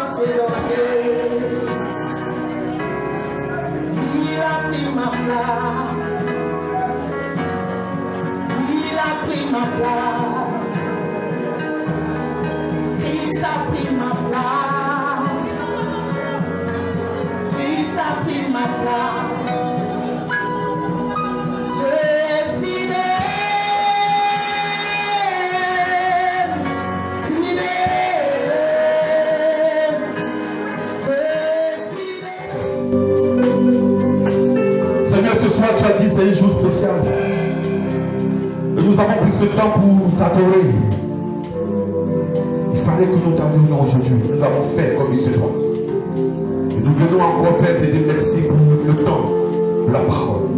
c'est ok. Il a pris ma place. Il a pris ma place. Il a pris ma place. Il a pris ma place. Ce soir, tu as dit c'est un jour spécial. Et nous avons pris ce temps pour t'adorer. Il fallait que nous t'adorions aujourd'hui. Nous avons fait comme il se doit. Et nous venons encore, Père, te dire merci pour le temps, pour la parole.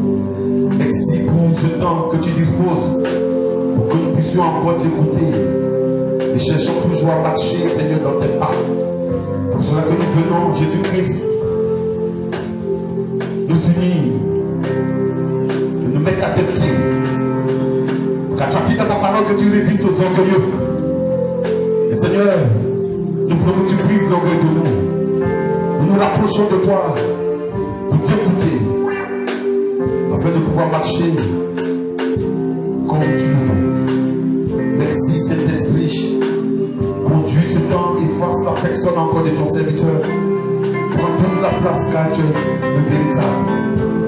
Merci pour ce temps que tu disposes pour que nous puissions encore t'écouter. Et cherchons toujours à marcher, Seigneur, dans tes pas. C'est pour cela que nous venons, Jésus-Christ, nous unir. Nous mettre à tes pieds. Car tu as dit dans ta parole que tu résistes aux orgueilleux. Et Seigneur, nous voulons que tu brises l'orgueil de nous. Nous nous rapprochons de toi pour t'écouter, afin de pouvoir marcher comme tu le veux. Merci Saint-Esprit. Conduis ce temps et fasse la personne encore de ton serviteur. Prends toute la place car tu es le véritable.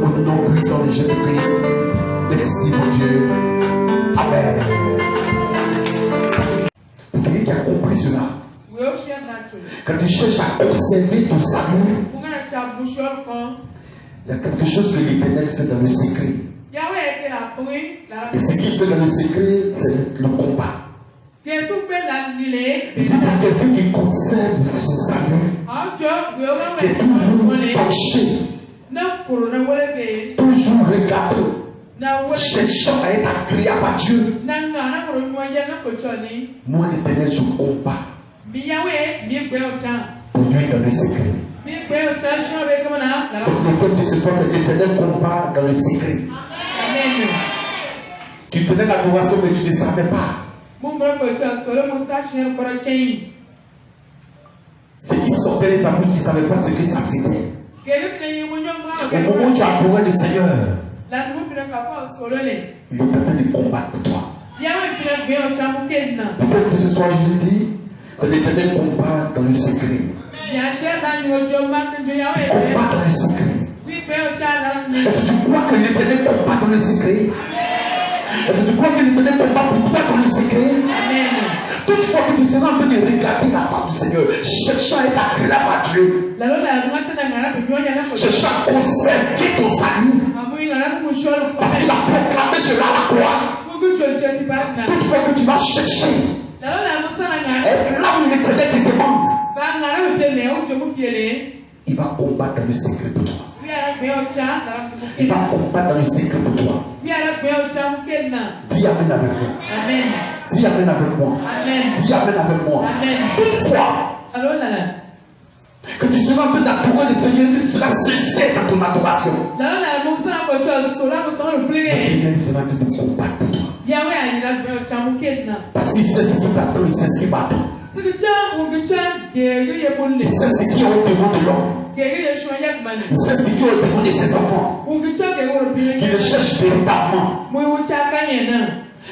Au nom puissant de Jésus-Christ. Merci mon Dieu. Amen. Pour quelqu'un qui a compris cela, quand tu cherches à observer ton salut, il y a quelque chose que l'Éternel fait dans le secret. Et ce qu'il fait dans le secret, c'est le combat. Il dit pour quelqu'un qui conserve son salut, qui est toujours penché, toujours regardant, cherchant à être agréé à Dieu. Moi, l'Éternel, je combats pour lui dans le secret. Le peuple de ce soir, l'Éternel combat dans le secret. Tu faisais l'adoration, mais tu ne savais pas. Ce qui sortait de ta bouche, tu ne savais pas ce que ça faisait. Au moment où tu adorais le Seigneur, il est en train de combattre pour toi. Peut-être que ce soir, je le dis, c'est l'Éternel combat dans le secret. Combat dans le secret. Est-ce que tu crois que l'Éternel combat dans le secret? Est-ce que tu crois que l'Éternel combat pour toi dans le secret? Toutefois que tu seras en train de regarder la part du Seigneur, cherchant à être agréable à Dieu, cherchant à conserver ton salut, parce qu'il a proclamé cela à la croix. Toutefois que tu vas chercher, et là où l'Éternel te demande, il va combattre dans le secret pour toi. Il va combattre dans le secret pour toi. Dis Amen avec moi. Dis Amen avec moi. Dis Amen avec moi. Toutefois, que tu seras en train d'adorer le Seigneur, que tu seras sincère dans ton adoration. Il sera en train de combattre pour toi. Parce qu'il sait ce qui t'attend, il sait ce qui m'attend. Il sait ce qui est au devant de l'homme. Il sait ce qui est au devant de ses enfants. Qui le cherche véritablement.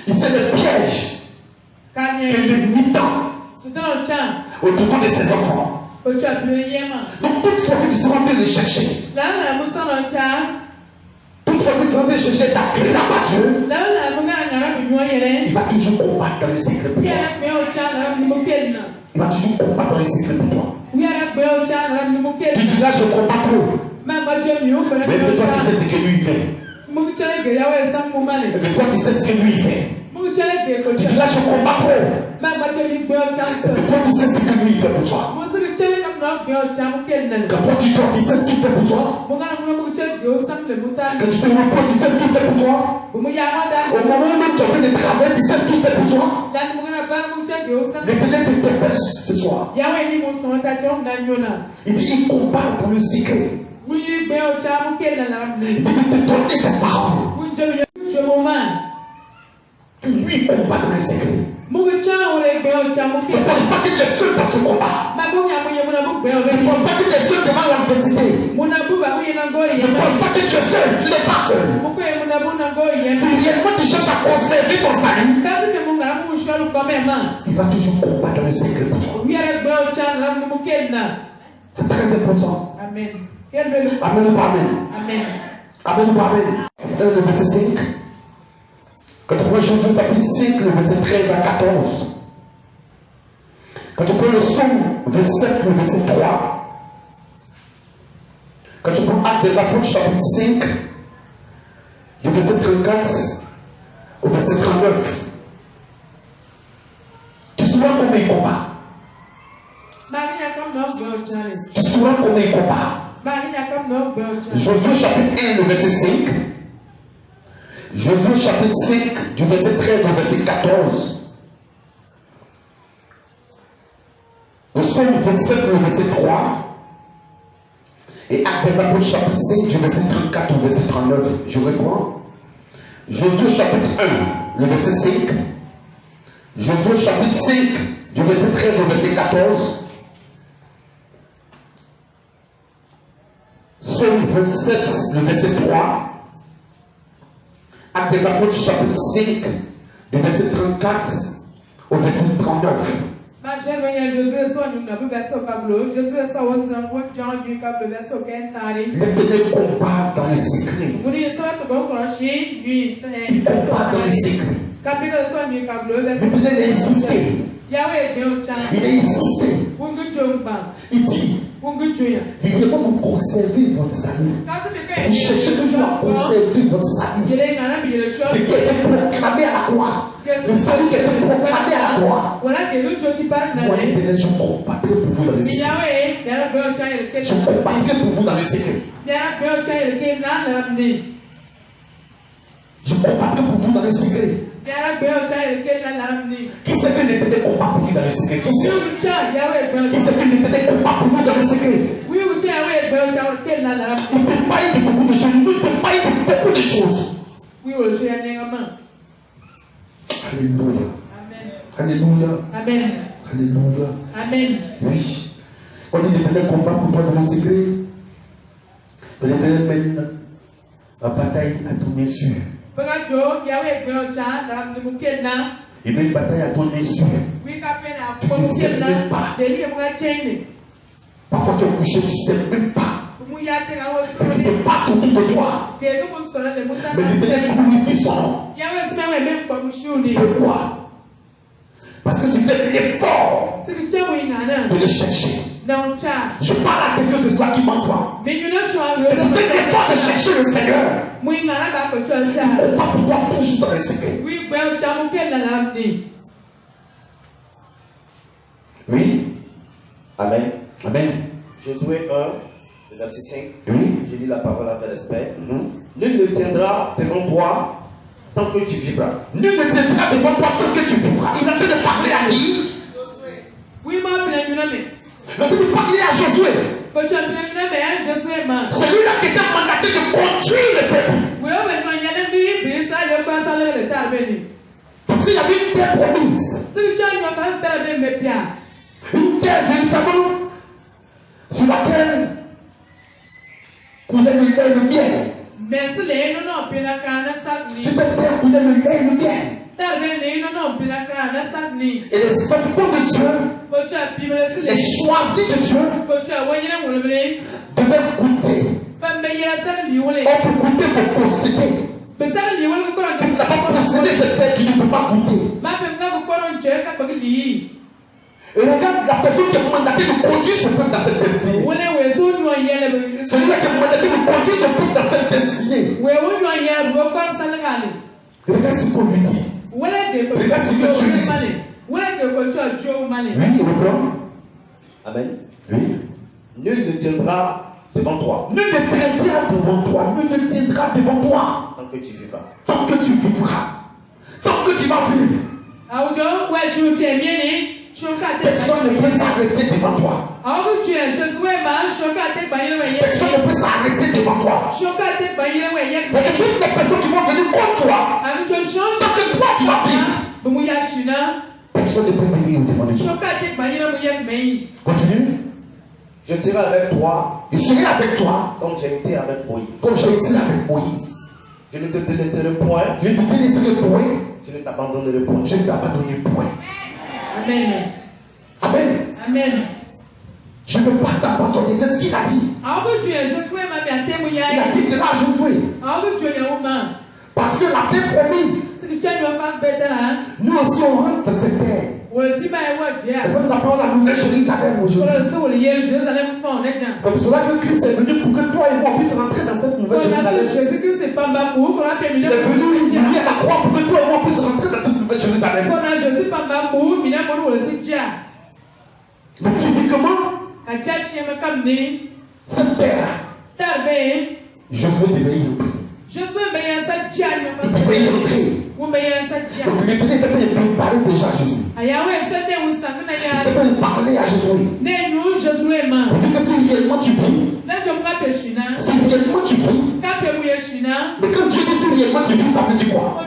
Il sait le piège que l'ennemi tend au devant de ses enfants. Donc, toute fois que tu seras en train de le chercher, toute fois que tu seras en train de chercher d'agréer à Dieu, il va toujours combattre dans le secret pour toi. Il va toujours combattre dans le secret pour toi. Tu dis là, je combats trop. Mais toi, tu sais ce que lui fait. Mais toi, tu sais ce que lui fait. Tu dis là, je combats trop. C'est toi qui sais ce que lui fait pour toi. Quand toi tu dors, tu sais ce qu'il fait pour toi. Quand tu te reposes, tu sais ce qu'il fait pour toi. Au moment où tu es en train de travailler, tu sais ce qu'il fait pour toi. L'Éternel te dépêche ce soir. Il dit, il combat pour le secret. Il dit de te donner cette parole. Lui, il combat dans le secret. Ne pense pas que tu es seul dans ce combat. Ne pense pas que tu es seul devant l'adversité. Ne pense pas que tu es seul. Tu n'es pas seul. Si réellement tu cherches à conserver ton salut, il va toujours combattre le secret pour toi. C'est très important. Amen. Amen ou pas amen? Amen. Amen ou pas amen? Le verset 5. Quand tu prends Jean chapitre 5, le verset 13 à 14. Quand tu prends le psaume 27, le verset 3. Quand tu prends Actes des Apôtres chapitre 5, le verset 34 au verset 39. Tu sauras combien il combat. Tu sauras combien il combat. Josué chapitre 1, le verset 5. Josué chapitre 5, du verset 13 au verset 14. Le psaume 27, le verset 3. Et Actes des Apôtres chapitre 5, du verset 34 au verset 39. Je reprends. Josué chapitre 1, le verset 5. Josué chapitre 5, du verset 13 au verset 14. Psaume 27, le verset 3. Actes des Apôtres chapitre 5, du verset 34 au verset 39. L'Éternel combat dans le secret. Il combat dans le secret. L'Éternel a insisté. Il a insisté. Il dit, si vraiment vous conservez votre salut, vous cherchez toujours à conserver votre salut. Ce qui a été proclamé à la croix, le salut qui a été proclamé à la croix. Moi, l'Éternel, je combattrai pour vous dans le secret. Je combattrai pour vous dans le secret. Je combattrai pour vous dans le secret. Qui c'est que l'Éternel combat pour lui dans le secret? Qui c'est que l'Éternel combat pour nous dans le secret? Il ne fait pas de beaucoup de choses. Il ne fait pas de beaucoup de choses. Alléluia. Alléluia. Amen. Alléluia. Amen. Oui. On dit l'Éternel combat pour toi dans le secret. L'Éternel mène la bataille à ton insu. Il met une bataille à ton insu. Tu ne sais même pas. Parfois tu es couché, tu ne sais même pas ce qui se passe autour de toi. Mais l'Éternel glorifie son nom. Pourquoi? Parce que tu fais l'effort de le chercher. Je parle à quelqu'un ce soir qui m'entend. Tu fais l'effort de chercher le Seigneur. Pas pour toi toujours dans le secret. Oui. Amen. Amen. Josué 1, le verset 5. Oui. Je lis la parole avec respect. Nul ne tiendra devant toi tant que tu vivras. Nul ne tiendra devant toi tant que tu vivras. Il a fait de parler à qui? Il a fait de parler à Josué. Celui-là qui était mandaté de conduire le peuple. Parce qu'il y avait une terre promise. Une terre véritablement sur laquelle coulait le lait et le miel. Sur cette terre coulait le lait et le miel. Et les enfants de Dieu, les choisis de Dieu, devaient goûter. On peut goûter, il faut posséder. Tu ne peux pas posséder cette terre, tu ne peux pas goûter. Et regarde la personne qui est mandatée de conduire ce peuple dans cette destinée. Celui-là qui est mandaté de conduire ce peuple dans cette destinée. Regarde ce qu'on lui dit. Regarde ce que tu lui dis. Oui, reprends. Amen. Oui. Nul ne tiendra devant toi Nul ne tiendra devant toi. Nul ne tiendra devant toi. tant que tu vivras. Tant que tu vivras. Tant que tu vas vivre. Personne ne peut s'arrêter devant toi. Personne ne peut s'arrêter devant toi. C'est toutes les personnes qui vont venir contre toi. Tant que toi tu vas vivre. Personne ne peut venir devant les gens. Continue. Je serai avec toi. Je serai avec toi. Comme j'ai été avec Moïse. Comme j'ai été avec Moïse. Je ne te délaisserai point. Je ne te délaisserai point. Je ne t'abandonnerai point. Je ne t'abandonnerai point. Amen. Amen. Amen. Je ne peux pas t'abandonner. C'est ce qu'il a dit. Il a dit cela à Josué. Parce que la terre promise, nous aussi on rentre dans cette terre. Et ça nous appelle la nouvelle Jérusalem aujourd'hui. C'est pour cela que Christ est venu pour que toi et moi puissions rentrer dans cette nouvelle Jérusalem. Il est venu mourir à la croix pour que toi et moi puissions rentrer dans cette nouvelle Jérusalem. Mais physiquement, cette terre, Josué devait y entrer. Il devait y entrer. Donc l'Éternel était en train de préparer déjà Jésus. Il était en train de parler à Josué. Pour dire que si réellement tu pries, si réellement tu pries, mais quand Dieu dit si réellement tu pries, ça veut dire quoi?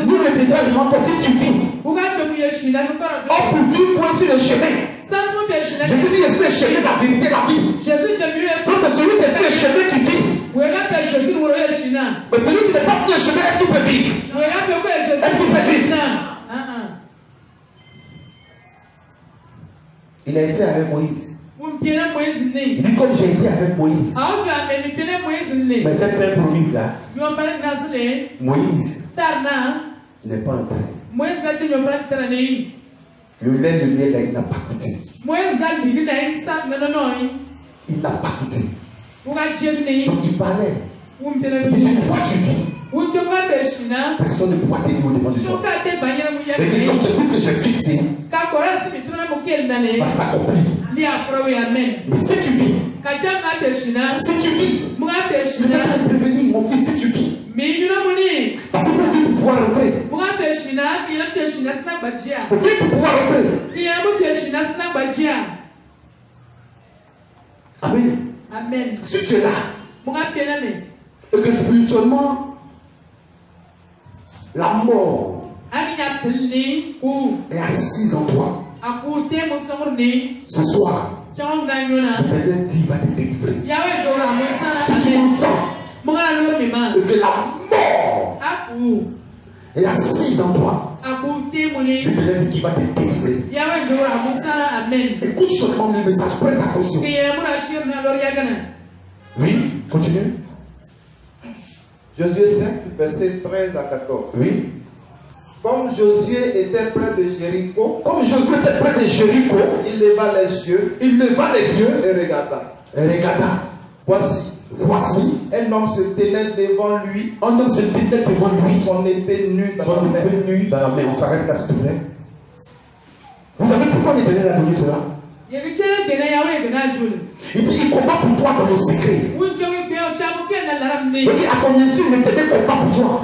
Nous les États demandons si tu vis. Or pour vivre, il faut être sur le chemin. Je te dis, je suis le chemin, la vérité, la vie. Donc c'est celui qui est sur le chemin qui vit. Mais celui qui n'est pas sur le chemin, est-ce qu'il peut vivre? Est-ce qu'il peut vivre? Il a été avec Moïse. Il dit comme j'ai été avec Moïse. Mais cette même promise là, Moïse n'est pas entré. Le lait de miel là, il n'a pas goûté. Il n'a pas goûté. Donc il parlait. Il dit pourquoi tu dis? Personne ne pourra t'aider au devant de toi. Mais l'objectif que j'ai fixé va s'accomplir. Mais si tu vis, je vais te prévenir, mon fils, si tu vis. Parce que pour vivre, pour pouvoir rentrer. Pour vivre, pour pouvoir rentrer. Amen. Amen. Si tu es là, et que spirituellement, la mort est assise en toi, ce soir, le dit va te délivrer. Si tu m'entends, et que la mort est assise en toi, le dit qui va te délivrer. Écoute seulement le message, prête attention. Oui, continue. Josué 5, versets 13 à 14. Oui. Comme Josué était près de Jéricho, Il leva les yeux et regarda. Voici, un homme se tenait devant lui, son épée nue dans la main. On s'arrête là, s'il te plaît. Vous savez pourquoi l'Éternel a donné cela? Il dit, il combat pour toi dans le secret. Il dit, à ton insu, l'Éternel combat pour toi.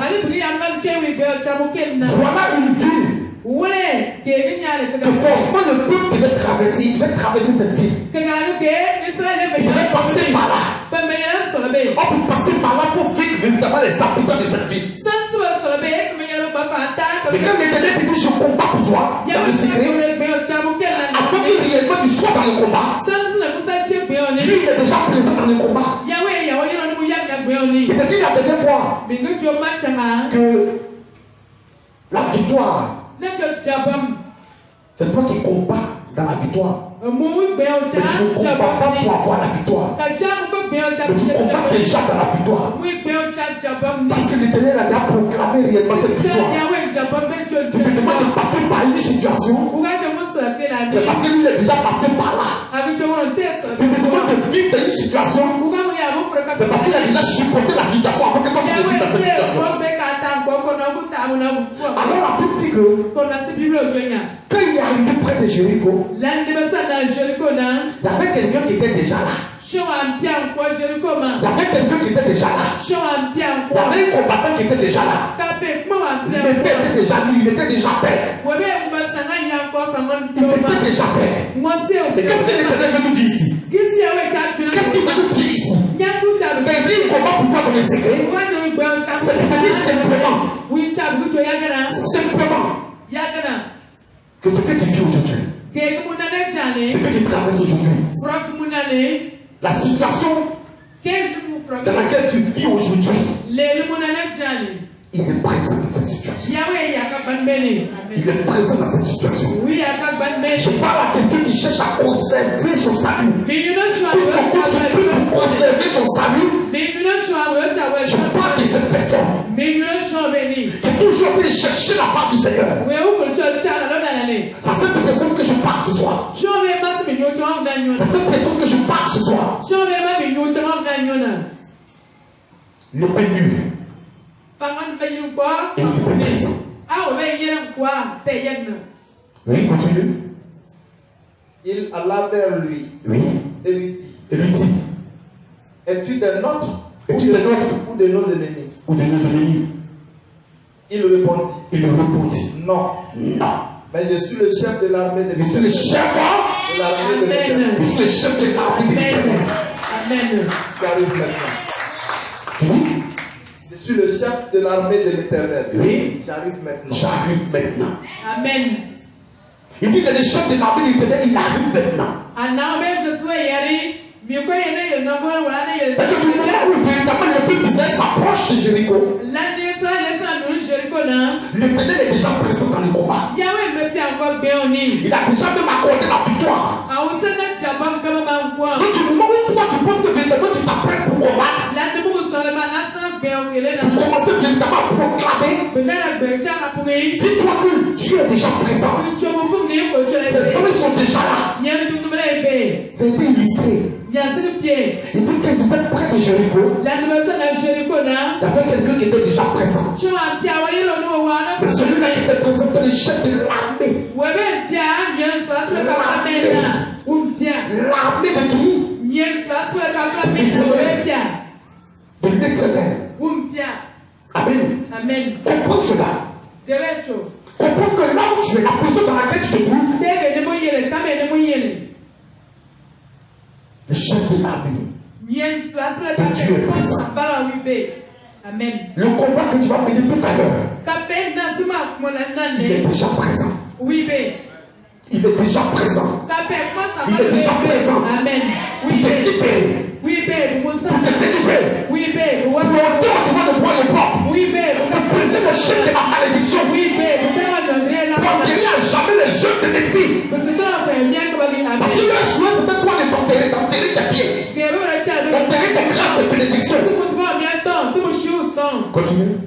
Voilà une ville que forcément le peuple devait traverser. Il devait traverser cette ville. Il devait passer par là. Or, pour passer par là, pour vivre véritablement les habitants de cette ville. Mais quand l'Éternel te dit, je combats pour toi dans le secret, avant que réellement tu sois dans le combat, lui il est déjà présent dans le combat. Il te dit la dernière fois que la victoire, c'est toi qui combats dans la victoire. Mais tu ne combats pas pour avoir la victoire. Mais tu combats déjà dans la victoire. Parce que l'Éternel a déjà proclamé réellement cette victoire. Tu te demandes de passer par une situation. C'est parce que lui est déjà passé par là. Tu te demandes de vivre dans une situation. C'est parce qu'il a déjà supporté la situation avant que toi tu te vives dans cette situation. Alors la Bible dit que quand il est arrivé près de Jéricho, il y avait quelqu'un qui était déjà là. Il y avait quelqu'un qui était déjà là. Il y avait un combattant qui était déjà là. L'épée était déjà lui, il était déjà père. Il était déjà père. Mais qu'est-ce que l'Éternel veut nous dire ici? Qu'est-ce qu'il veut nous dire ici? Quand il dit combat pour toi dans le secret, c'est pour dire simplement que ce que tu vis aujourd'hui, Ce que tu traverses aujourd'hui, la situation dans laquelle tu vis aujourd'hui, il est présent dans cette situation. Il est présent dans cette situation. Je parle à quelqu'un qui cherche à conserver son salut. Pour conserver son salut, je parle de cette personne qui toujours peut chercher la part du Seigneur. C'est cette personne que je parle ce soir. C'est cette personne que je parle ce soir. Il n'est pas nul. Et il est présent. Oui, continue. Il alla vers lui Oui. et lui dit, Et lui dit, es-tu des nôtres Es-tu des nôtres ou de nos ennemis? ou de nos ennemis? Il répondit, Il répondit, non, non. mais je suis le chef de l'armée de Je suis le chef, de l'armée de l'Éternel. je suis le chef de l'armée de l'Éternel. J'arrive maintenant. Oui, Je suis le chef de l'armée de l'Éternel. Oui. J'arrive maintenant. j'arrive maintenant. Amen. Il dit que le chef de l'armée de l'Éternel, il arrive maintenant. Parce que du moment où véritablement le peuple d'Israël s'approche de Jéricho, l'Éternel est déjà présent dans le combat. Il a déjà même accordé la victoire. Donc du moment où toi tu penses que véritablement tu t'apprêtes pour combattre, pour commencer véritablement à proclamer, dis-toi que Dieu est déjà présent. Ces hommes sont déjà là. C'est été illustré. Il dit qu'ils étaient près de Jéricho. Il y avait quelqu'un qui était déjà présent. Mais celui-là qui était présent, c'était le chef de l'armée. L'armée de qui? De l'Éternel. Amen. Comprends cela. Comprends que là où tu es, la position dans laquelle tu te trouves, le chef de l'armée. Le combat que tu vas mener tout à l'heure, il est déjà présent. Il est déjà présent. Il est déjà présent. Il est libéré. Pour te délivrer. Pour ôter devant le point le propre. Pour briser le chef de la malédiction. Pour enterrer à jamais les œuvres de l'ennemi. Parce que le souhait c'était quoi de d'enterrer tes pieds. D'enterrer tes grâces de bénédiction. Continue.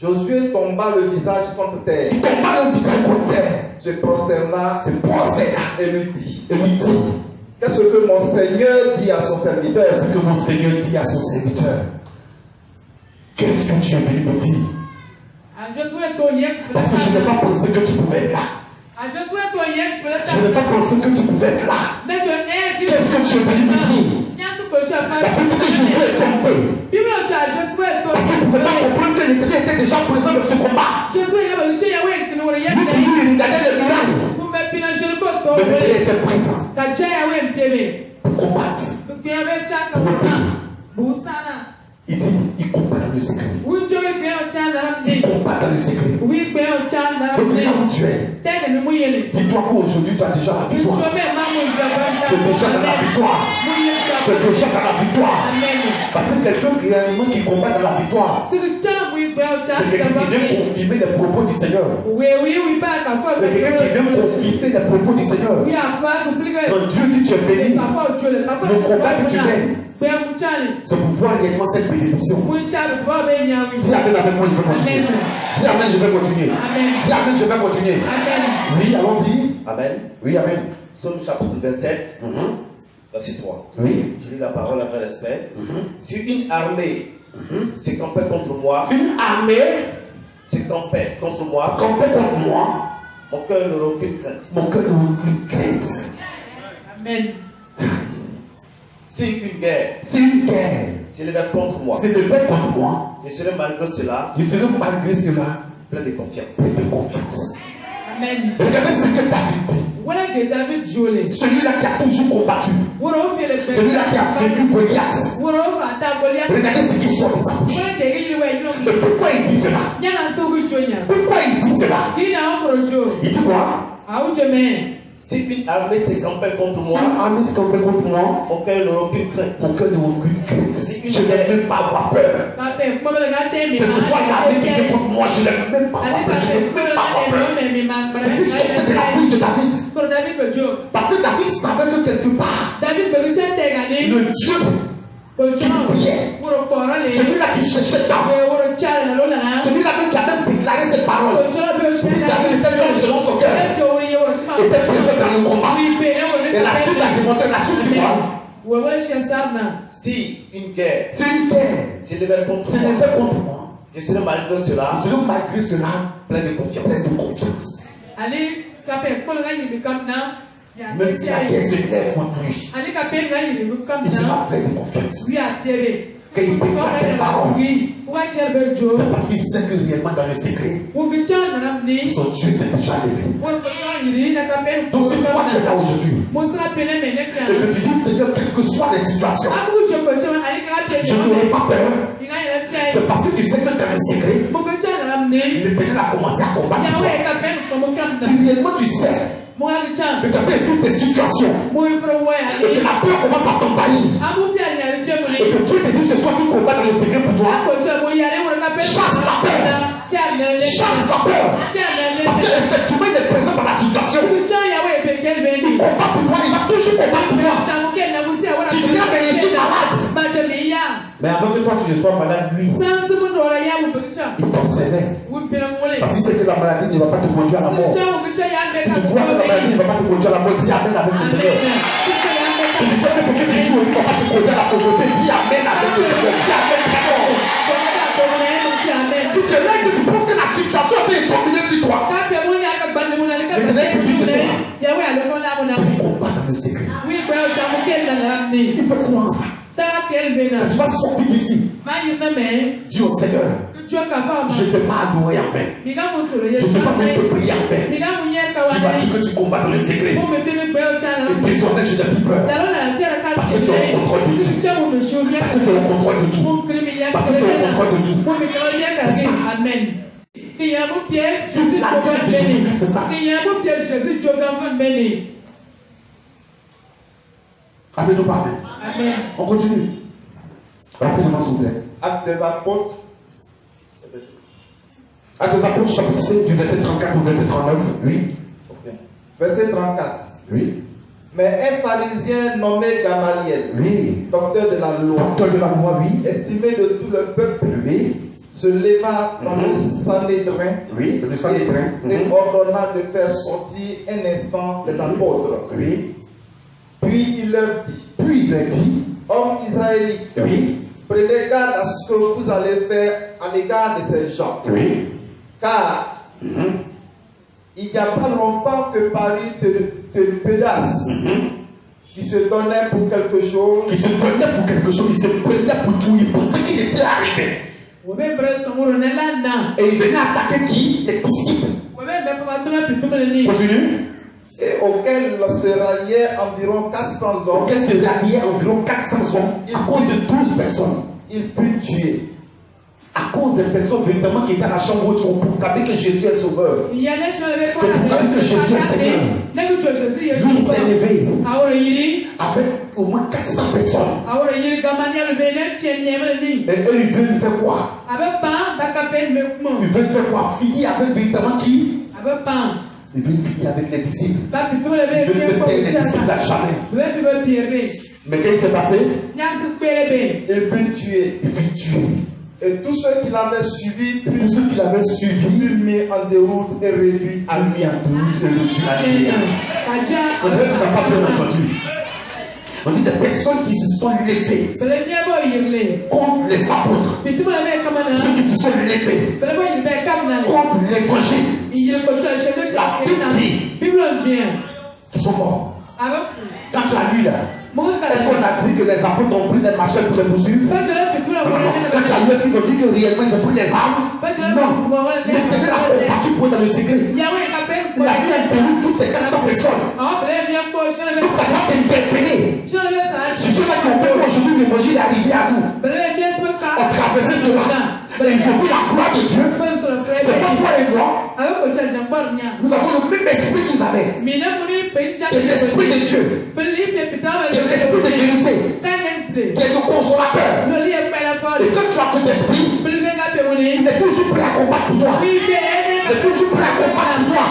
Josué tomba le visage contre terre. Il tomba le visage contre terre. Se prosterna et lui dit, qu'est-ce que mon Seigneur dit à son serviteur? Qu'est-ce que mon Seigneur dit à son serviteur? Qu'est-ce que tu es venu me dire? Parce que je n'ai pas pensé que tu pouvais être là. Je n'ai pas pensé que tu pouvais être là. Qu'est-ce que tu es venu me dire? La Bible dit je veux tomber. Parce que tu ne pouvais pas comprendre que l'Éternel était déjà présent dans ce combat. Lui, il regardait les murailles. Mais l'Éternel était présent pour combattre. Il dit, il combat dans le secret. Il combat dans le secret. Donc là où tu es, dis-toi qu'aujourd'hui tu as déjà la victoire. Tu es déjà dans la victoire. Tu es déjà dans la victoire. Parce que quelqu'un qui combat dans la victoire, c'est quelqu'un qui vient confirmer les propos du Seigneur. C'est quelqu'un qui vient confirmer les propos du Seigneur. Quand Dieu dit tu es béni, le combat que tu mènes, c'est pour voir également telle bénédiction. Dis Amen avec moi, je vais continuer. Dis Amen, je vais continuer. Dis Amen, je vais continuer. Oui, allons-y. Amen. Oui, Amen. Psaume chapitre 27, verset 3. Oui. Je lis la parole après l'esprit. Si une armée se campait contre moi, Une armée se campait contre moi, campait contre moi, mon cœur n'aurait aucune crainte. mon cœur n'aurait aucune crainte. Si une guerre C'est une guerre. s'élevait contre moi, C'est de fait contre moi. je serais malgré cela Je serai malgré cela plein de confiance. plein de confiance. Regardez ce que David dit. Celui-là qui a toujours combattu. Celui-là qui a vaincu Goliath. Regardez ce qui sort de sa bouche. Mais pourquoi il dit cela? Pourquoi il dit cela? Il dit quoi? Si une armée s'est campée contre Si moi, une armée se campait contre moi, mon cœur n'aura aucune crainte. mon cœur n'aura aucune crainte. Si une Je ne vais même pas avoir peur. Kape kuma bɛ ka te mi Quelle ma. que soit l'armée qui vient contre moi, je ne vais même pas Ale avoir peur. Je kape ne vais kuma même pas avoir bɛ peur. ka te mi ma. C'est juste sortir de la bouche de David. Koro David ko jo. Parce que David savait que quelque part, David bɛ ka te ka ni. le Dieu, Ko jo. Woro kɔrɔ le. celui-là qui cherchait David, Woro cari na lo na. celui-là qui a même déclaré cette Ko parole, jo bɛ o se na. David était l'homme selon son cœur, Ale jo ye woro ti ma. était présent dans le combat. Wi pe ne woro ne Et la suite a démontré la suite du combat. Wo woro se sarna. Si une guerre C'est une guerre. s'élevait contre C'est moi, un fait contre moi. je serai malgré cela Je serai malgré cela plein de confiance. plein de confiance. Ale kape ko ga yi kam na. Même si la guerre se lève contre lui, Ale kape ga yi kam il sera na. plein de confiance. Wi a tere. Quand il déclare cette parole, Oui. Wa share be jo. c'est parce qu'il sait que réellement dans le secret, Wo bi cha na ni. son Dieu s'est déjà levé. Wo ko cha yi na kape. Donc si toi tu es là aujourd'hui, Mo sera pele me ne et que tu dis Seigneur, quelles que soient les situations, Abu jo ko cha ale ka te. je n'aurai pas peur. Ina ya fi. C'est parce que tu sais que dans le secret, Mo ko cha na ni. l'Éternel a commencé à combattre. Ya pour we toi. ka pe ko mo kam na. Si réellement tu sais Mo ga cha. que tu as fait toutes tes situations, Mo ifro wa ya et que ni. la peur commence à t'envahir, Abu fi ale ya che mo et ni. que Dieu te dit ce soir tu combats dans le secret pour toi, Ko cha mo ya le wo ka pe. chasse la peur. Cha na le. Chasse la peur. Cha na le. Parce qu'effectivement, il est présent dans la situation. Ko cha ya we pe kel be ni. Il combat pour toi, il va toujours combattre pour toi. Ta mo kel na mo si awara. Tu viens de Jésus malade. Ba je mi ya. Mais avant que toi tu ne sois malade, lui, Sans se mo do la ya wo pe cha. il t'observait. Wo pe na mo le. Parce qu'il sait que la maladie ne va pas te conduire à la mort. Cha wo cha ya be Si ka. tu crois que la maladie ne va pas te conduire à la mort, dis Amen avec le Seigneur. Si tu sais que ce que tu dis, il ne va pas te conduire à la pauvreté, dis Amen avec le Seigneur. Dis Amen très fort. Si tu es là et que tu penses que la situation a été dominée sur toi, tu combats dans le secret. Il faut croire en ça. Quand tu vas sortir d'ici, dis au Seigneur, je ne peux pas adorer en vain. Je ne peux pas même te prier en vain. Tu vas dire que tu combats dans le secret. Et désormais, je n'ai plus peur. Parce que tu es au contrôle de tout. Parce que tu es au contrôle de tout. Parce que tu es au contrôle de tout. Amen. Il y a un piège, Jésus Jogan béni. Il y a un piège, Jésus Jogan béni. Appelez-nous par Amen. Amen. On continue. Rappelez-moi s'il vous plaît. Actes des Apôtres, Actes des Apôtres, chapitre 7, du verset 34 au verset 39. Oui. verset 34. Oui. Mais un pharisien nommé Gamaliel, Oui. docteur de la loi, Docteur de la loi, oui. estimé de tout le peuple, Oui. se leva dans le Sanhédrin Oui. Le sang des trains. et ordonna de faire sortir un instant les apôtres. Oui. Puis il leur dit, Puis il a dit, hommes israélites, oui. prenez garde à ce que vous allez faire à l'égard de ces gens. Oui. Car il n'y a pas longtemps que Paris Pédas, qui se donnait pour quelque chose, Il se prenait pour quelque chose, il se prenait pour tout, il pensait qu'il était arrivé. Et il venait attaquer qui? Les disciples. Continue. et auquel se ralliaient environ 400 hommes, Auquel se ralliaient environ 400 hommes à cause de 12 personnes. il fut tué. À cause des personnes véritablement qui étaient à la chambre où on proclamait que Jésus est sauveur. Lui, il s'est levé avec au moins 400 personnes. Et eux, ils veulent faire quoi? Ils veulent faire quoi? Finir avec véritablement qui? Ils veulent finir avec les disciples. Ils veulent faire les disciples à jamais. Mais qu'est-ce qui s'est passé? Il fut tué. Il fut tué. Et tous ceux qui l'avaient suivi Et tous ceux qui l'avaient suivi, furent mis en déroute et réduits à mis en doute et réduits à néant. Peut-être que tu n'as pas bien entendu. On dit des personnes qui se sont levées contre les apôtres. Ceux qui se sont levés contre l'évangile. La Bible dit qu'ils sont morts. Quand tu as lu là, est-ce qu'on a dit que les apôtres ont pris des machettes pour les poursuivre? Quand tu as lu, est-ce qu'ils ont dit que réellement ils ont pris les armes? Non. L'Éternel a combattu pour eux dans le secret. Il a mis en déroute toutes ces 400 personnes. Donc ça doit t'interpeller. Si ceux-là qui ont fait aujourd'hui l'évangile est arrivé à nous, on traversait cela. Et ils ont vu la gloire de Dieu. C'est pas toi et moi. Nous avons le même esprit que vous avez. C'est l'esprit de Dieu. C'est l'esprit de vérité. Qui est le consolateur. Et quand tu as cet esprit, il est toujours prêt à combattre pour toi. Il est toujours prêt à combattre pour toi.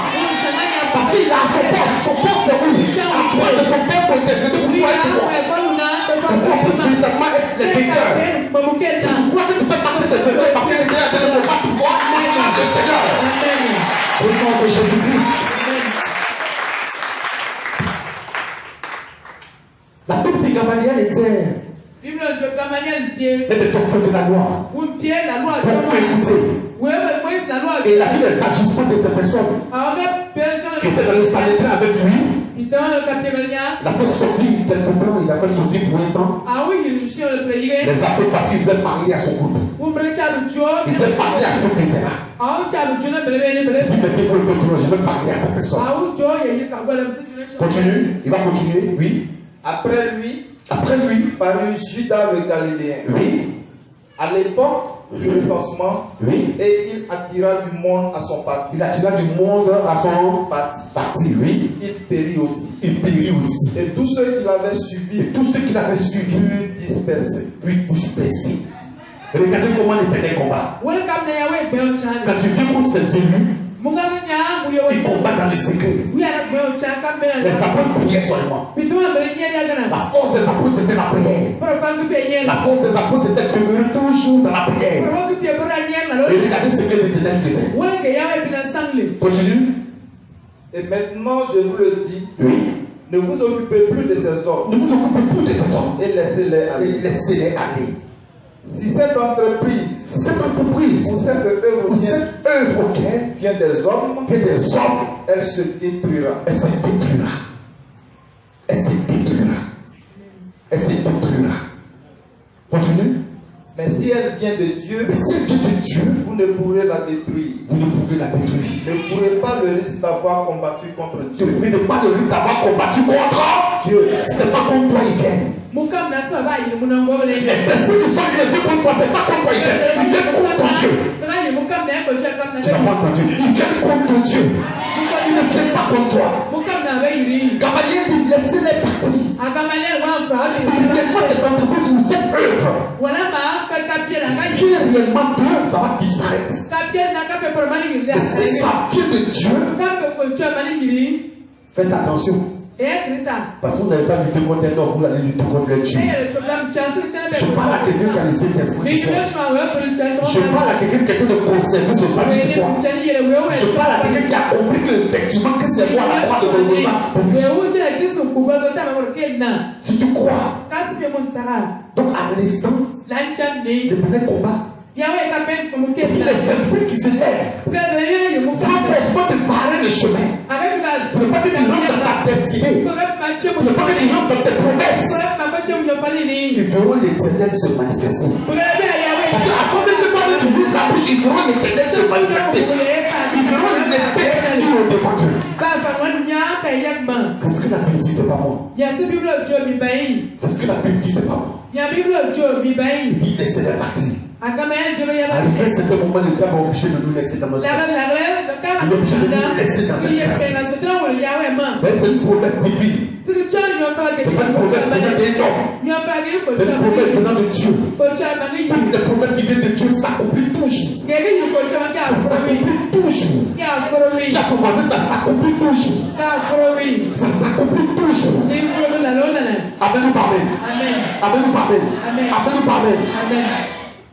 Parce qu'il a son poste. Son poste c'est où? À toi de ton père pour intercéder pour toi et pour moi. Pourquoi on peut véritablement être les vainqueurs? Pourquoi que tu fais partie des vainqueurs? Parce que les vainqueurs de combattre pour toi. Le Seigneur. Au nom de Jésus-Christ. La petite Gamaliel était des docteurs de la loi. Beaucoup écoutés. Et il a vu les agissements de ces personnes qui étaient dans le Sanhédrin avec lui. Il a fait sortir quelque temps, il a fait sortir pour un temps. Les appels parce qu'il voulait parler à son groupe. Il voulait parler à son préféré. Il dit mais je veux parler à cette personne. Continue, il va continuer, oui. Après lui, parut Judas le Galiléen. Oui. À l'époque du recensement, Oui. et il attira du monde à son parti. Il attira du monde à son parti, oui. Il périt aussi. Et tous ceux qui l'avaient suivi, furent dispersés. Regardez comment l'éternel combat. Quand tu viens contre ces élus, ils combattent dans le secret. Les apôtres priaient seulement. La force des apôtres c'était la prière. La force des apôtres c'était de demeurer toujours dans la prière. Et regardez ce que l'éternel faisait. Continue. Et maintenant je vous le dis, Oui. ne vous occupez plus de ces hommes. Ne vous occupez plus de ces hommes. Et laissez-les aller. Si cette entreprise ou cette œuvre vient des hommes, elle se détruira. Continue. Mais si elle vient de Dieu, vous ne pourrez la détruire. Vous ne pourrez pas le risque d'avoir combattu contre Dieu. Tu ne pas le risque d'avoir combattu contre Dieu. C'est pas contre toi, il vient. C'est ce que soit de Dieu contre toi, c'est pas contre toi, il vient. Il vient contre Dieu. Tu n'as pas entendu. Il vient contre Dieu. Il ne vient pas contre toi. Gamaliel dit laissez-les partir. C'est cette entreprise ou cette œuvre. Qui est réellement Dieu, ça va disparaître. Et si ça vient de Dieu, faites attention. Parce qu'on n'avait pas lutté contre un homme, vous allez lutter contre Dieu. Je parle à quelqu'un qui a le Saint-Esprit. Je parle à quelqu'un qui a de conserver ce salut. Je parle à quelqu'un qui a compris que effectivement que c'est moi la croix de Golgotha. Si tu crois, donc à l'instant, le premier combat, les esprits qui se lèvent, forcément de barrer le chemin. Ne pas que tu rentres dans ta destinée. Ne pas que tu rentres dans tes promesses. Ils verront l'éternel se manifester. Parce qu'avant de te parler du bout de la bouche, ils verront l'éternel se manifester. Ils verront l'esprit qui ont défendu. Qu'est-ce que la Bible dit, c'est pas moi. C'est ce que la Bible dit, c'est pas moi. Il dit laissez les partir. Arrivé cet moment, le diable est obligé de nous laisser dans notre place. Il est obligé de nous laisser dans cette place. Mais c'est une promesse divine. C'est pas une promesse venant des hommes. C'est une promesse venant de Dieu. Toutes les promesses qui viennent de Dieu s'accomplissent toujours. Ça s'accomplit toujours. Qui a commencé, ça s'accomplit toujours. Ça s'accomplit toujours. Amen ou parler. Amen ou parler. Amen ou parler.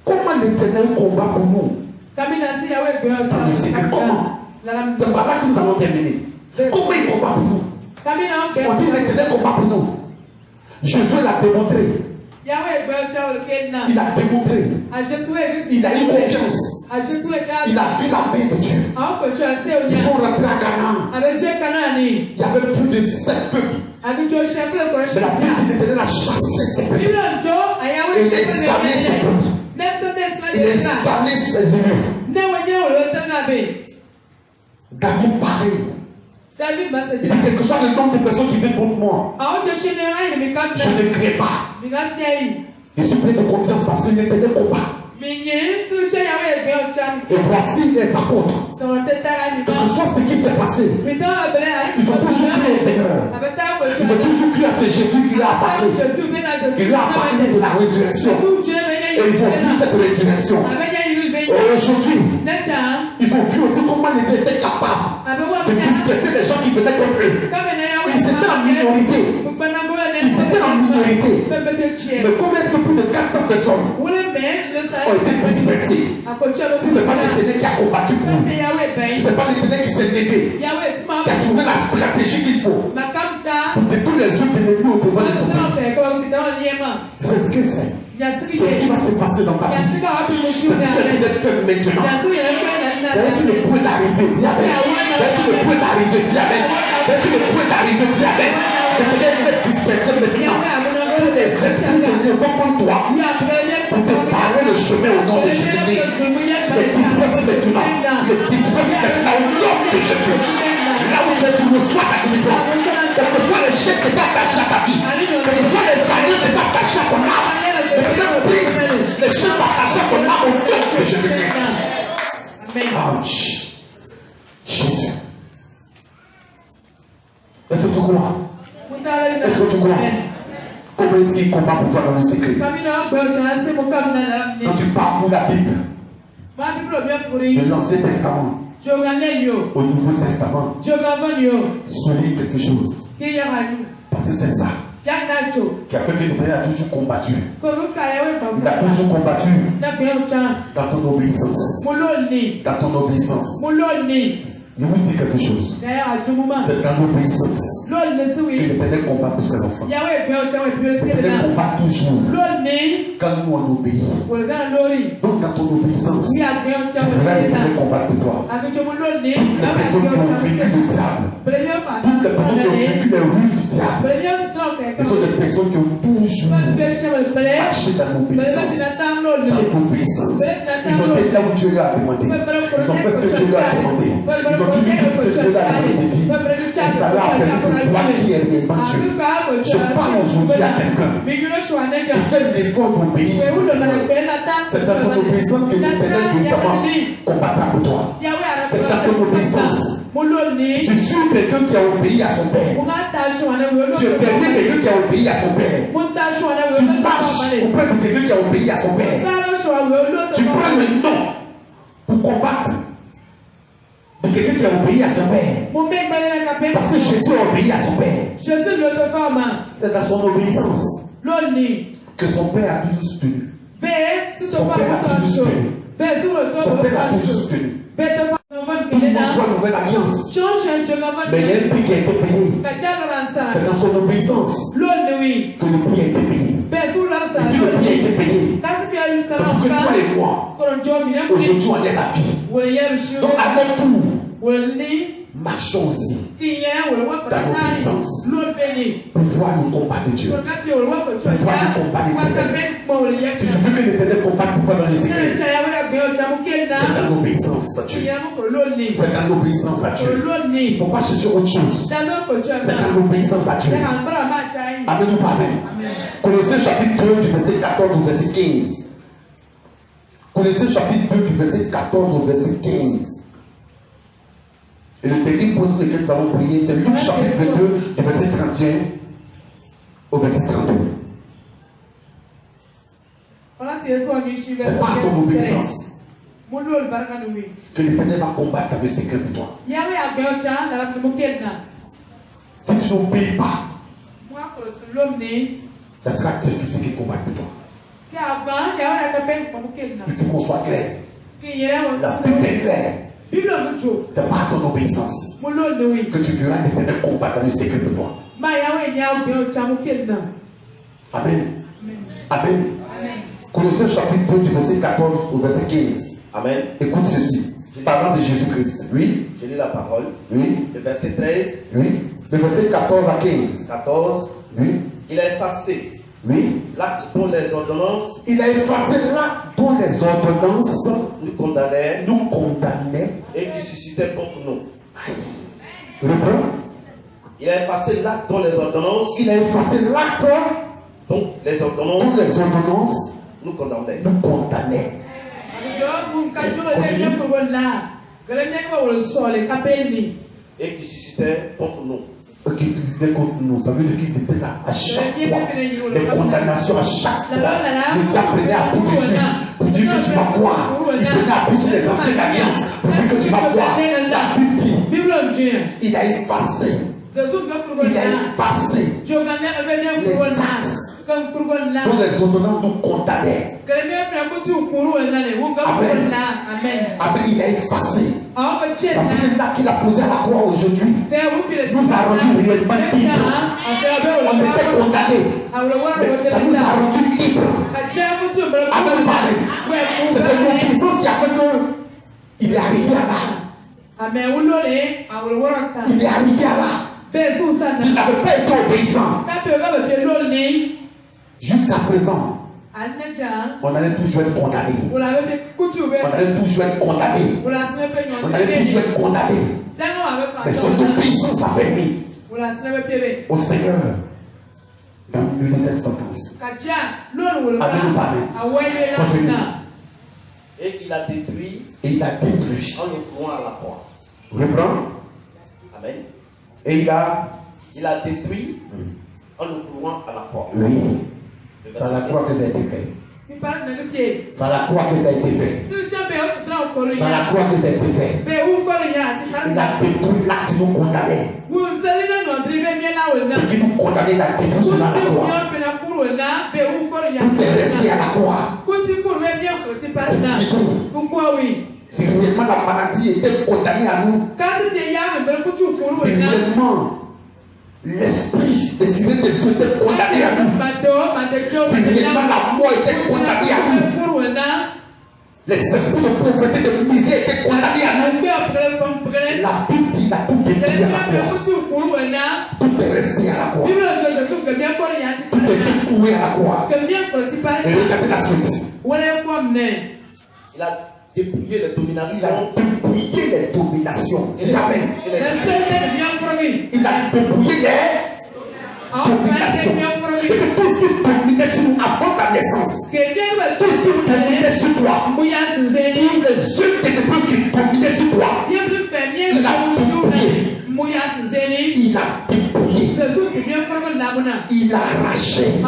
Comment l'éternel combat pour nous? Comment? C'est par là que nous allons terminer. Comment il combat pour nous? On dit l'éternel combat pour nous. Je veux la démontrer. Il a démontré. Il a eu confiance. Il a vu la main de Dieu. Ils vont rentrer à Canaan. Il y avait plus de 7 peuples. Mais la Bible dit l'éternel a chassé ses peuples. Et il a installé ses peuples. Il est installé sur les élus. David pareil. Il dit quel que soit le nombre de personnes qui viennent contre moi, je ne crains pas. Je suis plein de confiance parce que l'éternel combat. Et voici les apôtres. Que ce soit ce qui s'est passé, ils ont toujours cru au Seigneur. Ils ont toujours cru à ce Jésus qui leur a parlé. Il leur a parlé de la résurrection. Et ils ont vu cette résurrection. Et aujourd'hui, ils ont vu aussi comment ils étaient capables de disperser les gens qui venaient contre eux. Ils étaient en minorité. Ils étaient en minorité. Mais combien de plus de 400 personnes ont été dispersées? Ce n'est pas l'Éternel qui a combattu pour nous. Ce n'est pas l'Éternel qui s'est aidé, qui a trouvé la stratégie qu'il faut. De tous les autres ennemis au devant de ton pays. C'est ce que c'est. C'est ce qui va se passer dans ta vie. C'est ce qui va être fait maintenant. C'est le point d'arrivée, diabète. C'est le point d'arrivée, diabète. C'est le point d'arrivée, diabète. C'est peut-être disperser maintenant. Pour les esprits de Dieu, contre toi, pour te parler le chemin au nom de Jésus-Christ. Les disperser maintenant. Les disperser maintenant au nom de Jésus. Là où tu reçois ta délivrance, que ce soit le chef qui est attaché à ta vie, que ce soit les alliés qui sont attachés à ton âme, que ce soit les chefs attachés à ton âme au nom de Jésus-Christ. Ouch. Jésus. Est-ce que tu crois? Est-ce que tu crois? Comment est-ce qu'il combat pour toi dans le secret? Quand tu parles la Bible, de l'Ancien Testament au Nouveau Testament, souligne quelque chose. Parce que c'est ça qui a fait que le Père a toujours combattu. Il a toujours combattu dans ton obéissance. Dans ton obéissance. Je vous dis quelque chose. C'est dans l'obéissance que l'Éternel combat pour ses enfants. L'Éternel combat toujours quand nous on obéit. Donc dans ton obéissance, tu verras l'Éternel combattre pour toi. Les personnes qui ont vécu le diable, toutes les personnes qui ont vécu les ruses du diable, ce sont des personnes qui ont toujours marché dans l'obéissance. Dans l'obéissance. Ils ont été là où Dieu leur a demandé. Ils ont fait ce que Dieu leur a demandé. Ils ont toujours dit ce que Dieu leur a demandé. Ils allaient appeler pour voir qui est réellement Dieu. Je parle aujourd'hui à quelqu'un qui fait l'effort d'obéir. C'est dans ton obéissance que l'Éternel véritablement combattra pour toi. C'est dans ton obéissance. Tu suis quelqu'un qui a obéi à son père. Tu es quelqu'un qui a obéi à son père. Tu marches auprès de quelqu'un qui a obéi à son père. Tu prends le nom pour combattre de quelqu'un qui a obéi à son père. Parce que Jésus a obéi à son père. C'est dans son obéissance que son père a toujours soutenu. Son père a toujours soutenu. Son père a toujours soutenu. Tout le monde voit une nouvelle alliance. Mais il y a un prix qui a été payé. C'est dans son obéissance que le prix a été payé. Et si le prix a été payé, c'est pour que toi et moi, aujourd'hui, on ait la vie. Donc, avec tout, marchons aussi dans l'obéissance pour voir le combat de Dieu. Pour voir le combat de Dieu. Si tu veux que l'Éternel combatte pour toi dans le secret, c'est dans l'obéissance à Dieu. C'est dans l'obéissance à Dieu. Pourquoi chercher autre chose? C'est dans l'obéissance à Dieu. Amen ou pas amen? Colossiens chapitre 2 du verset 14 au verset 15. Colossiens chapitre 2 du verset 14 au verset 15. Et le dernier point sur lequel nous allons prier, c'est Luc chapitre 22 du verset 31 au verset 32. C'est par ton obéissance que l'Éternel va combattre avec secret pour toi. Si tu n'obéis pas, ça sera ce qui combat pour toi. Il faut qu'on soit clair. La Bible est claire. C'est par ton obéissance que tu verras l'Éternel combattre avec secret pour toi. Amen. Amen. Colossiens chapitre 2 du verset 14 au verset 15. Amen. Écoute ceci. Parlant de Jésus-Christ. Oui. Je lis la parole. Oui. Le verset 13. Oui. Le verset 14 à 15. 14. Oui. Il a effacé Oui. l'acte dont les ordonnances Il a effacé l'acte dont les ordonnances nous condamnaient et et qui suscitaient contre nous. Reprends. Il a effacé l'acte dont les ordonnances Il a effacé l'acte dont les dont ordonnances les ordonnances nous condamnaient. nous condamnaient. Et qui suscitait contre nous. Qui se disait contre nous, ça veut dire qu'ils étaient là à chaque fois, des condamnations à chaque fois. Le diable prenait à bout dessus pour dire que tu vas voir. Il prenait à bout les anciennes alliances pour dire que tu vas voir. La Bible dit, il a effacé. Il a effacé les actes dont les ordonnances nous condamnaient. Amen. Il a effacé. La Bible là qu'il a posé à la croix aujourd'hui nous a rendu réellement libres. On était condamnés, mais ça nous a rendu libres. Amen. C'est une puissance qui a fait qu'il est arrivé à là. Il est arrivé à là. Il n'avait pas été obéissant. Jusqu'à présent, on allait toujours être condamné. On allait toujours être condamné. On allait toujours être condamné. Mais son obéissance a permis au Seigneur d'annuler cette sentence. Avez-nous parlé? Continue. Et il a détruit. Et il a détruit. En le clouant à la croix. Reprends. Amen. Et il a détruit en le clouant à la croix. Oui. C'est à la croix que ça a été fait. C'est à la croix que ça a été fait. C'est à la croix que ça a été fait. Il a détruit l'acte qui nous condamnait. Ce qui nous condamnait, il a détruit sur la croix. Tout est resté à la croix. Si réellement la maladie était condamnée à nous, si réellement l'esprit des cités de Dieu était condamné à nous, si réellement la mort était condamnée à nous, les esprits de pauvreté de misère étaient condamnés à nous, la Bible dit, il a tout détruit à la croix. Tout est resté à la croix. Tout est détruit à la croix. Et regardez la suite. Il a dépouillé les dominations. Il a dépouillé les dominations. Dis amen. Il a dépouillé les dominations. Et que tout ce qui dominait sur nous avant ta naissance, tout ce qui dominait sur toi, tous les yeux et les choses qui dominaient sur toi, il a dépouillé. Il a dépouillé. Il a arraché. Il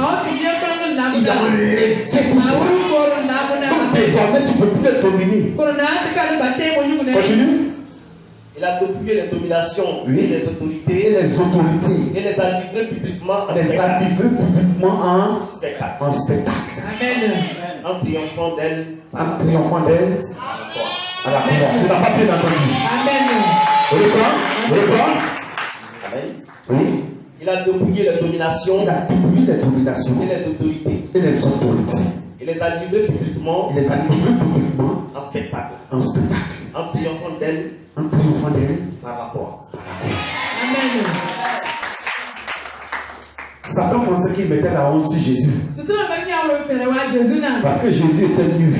a enlevé pour toi. Donc désormais tu ne peux plus être dominé. Continue. Il a dépouillé les dominations Oui. et les autorités. Et les autorités. Et les a livrés publiquement en Les a spectacle. livrés publiquement Spectacle. en spectacle. En triomphant d'elle. En triomphant d'elle à la croix. Tu n'as pas bien entendu. Reprends. Amen. Oui. Il a dépouillé les dominations Il a dépouillé les dominations et les autorités. et les autorités. Il les a livrés publiquement Il les a livrés publiquement en spectacle. en spectacle. En triomphant d'elle En triomphant d'elle par la croix. Satan pensait qu'il mettait la honte sur Jésus. Parce que Jésus était nu.